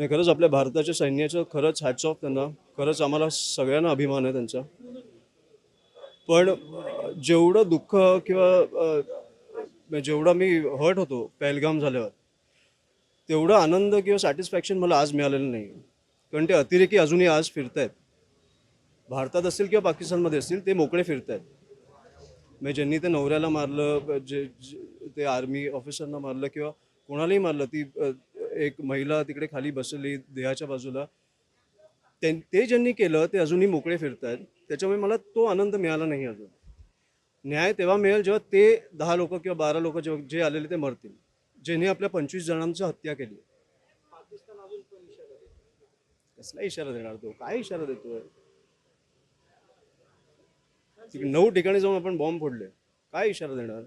नाही, खरंच आपल्या भारताच्या सैन्याचं खरंच हॅट्स ऑफ त्यांना. खरंच आम्हाला सगळ्यांना अभिमान आहे त्यांचा. पण जेवढं दुःख किंवा जेवढा मी हर्ट होतो पहलगाम झाल्यावर, तेवढा आनंद किंवा सॅटिस्फॅक्शन मला आज मिळालेलं नाही. कारण ते अतिरेकी अजूनही आज फिरतायत. भारतात असतील किंवा पाकिस्तानमध्ये असतील, ते मोकळे फिरतायत. म्हणजे ज्यांनी ते नवऱ्याला मारलं, ते आर्मी ऑफिसरना मारलं किंवा कोणालाही मारलं, ती एक महिला तिकडे खाली बसली देहाच्या बाजूला, ते ज्यांनी केलं ते अजूनही मोकळे फिरतायत. त्याच्यामुळे मला तो आनंद मिळाला नाही अजून. न्याय तेव्हा मिळेल जेव्हा ते 10 लोक किंवा 12 लोक जे आलेले ते मरतील, ज्यांनी आपल्या 25 जणांची हत्या केली. कसला इशारा देणार तो? काय इशारा देतोय? 9 ठिकाणी जाऊन आपण बॉम्ब फोडले, काय इशारा देणार?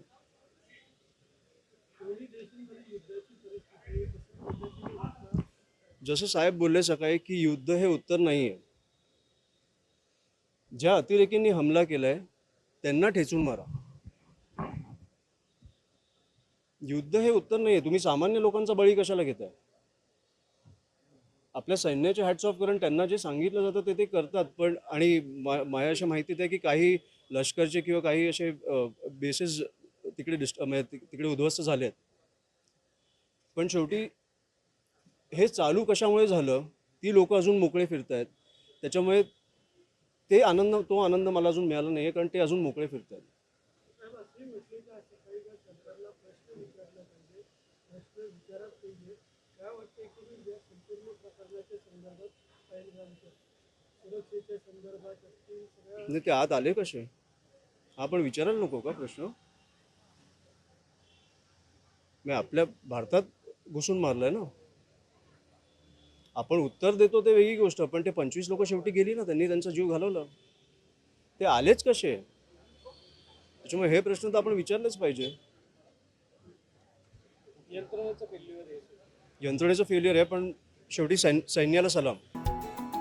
जसं साहेब बोलले सकाळी की युद्ध हे उत्तर नाहीये. ज्या अतिरेकींनी हमला केलाय त्यांना ठेचून मारा. युद्ध हे उत्तर नाहीये. तुम्ही सामान्य लोकांचा बळी कशाला घेताय? आपल्या सैन्याचे हॅट्स ऑफ करून त्यांना जे सांगितलं जातं ते करतात. पण आणि मला अशी माहिती आहे की काही लष्करचे किंवा काही असे बेसेस तिकडे उद्ध्वस्त झाले आहेत. पण शेवटी हे चालू कशामुळे झालं? ती लोक अजून मोकळे फिरतायत. त्याच्यामुळे तो आनंद मला अजून मिळाला नाही, कारण ते अजून मोकळे फिरतायत. म्हणजे ते आत आले कसे? आपण विचारायला नको का प्रश्न? मी आपल्या भारतात घुसून मारलंय ना. आपण उत्तर देतो ते वेगळी गोष्ट, पण ते 25 लोक शेवटी गेली ना, त्यांनी त्यांचा जीव घालवला. ते आलेच कसे? त्याच्यामुळे हे प्रश्न तर आपण विचारलेच पाहिजे. यंत्रणेचं फेल्युअर आहे, पण शेवटी सैन्याला सलाम.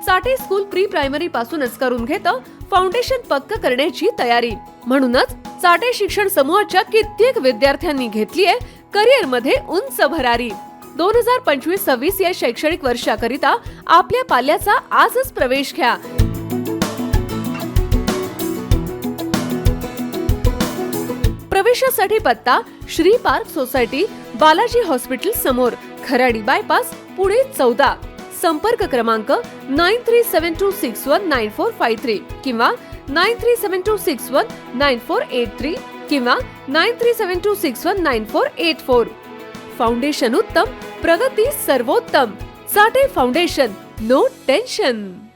चाटे स्कूल प्री प्रायमरी पासूनच करून घेतं फाउंडेशन पक्क करण्याची तयारी. म्हणूनच चाटे शिक्षण समूहाच्या कित्येक विद्यार्थ्यांनी घेतलीये करिअर मध्ये उंच भरारी. 2025-26 या शैक्षणिक वर्षाकरिता आपल्या पाल्याचा आजच प्रवेश घ्या. प्रवेशासाठी पत्ता Shri park society, Balaji hospital समोर, खराडी बायपास, पुणे 14. संपर्क क्रमांक 9372619453 किंवा 9372619483 किंवा 9372619484. फाउंडेशन उत्तम, प्रगती सर्वोत्तम. Chate foundation, no tension.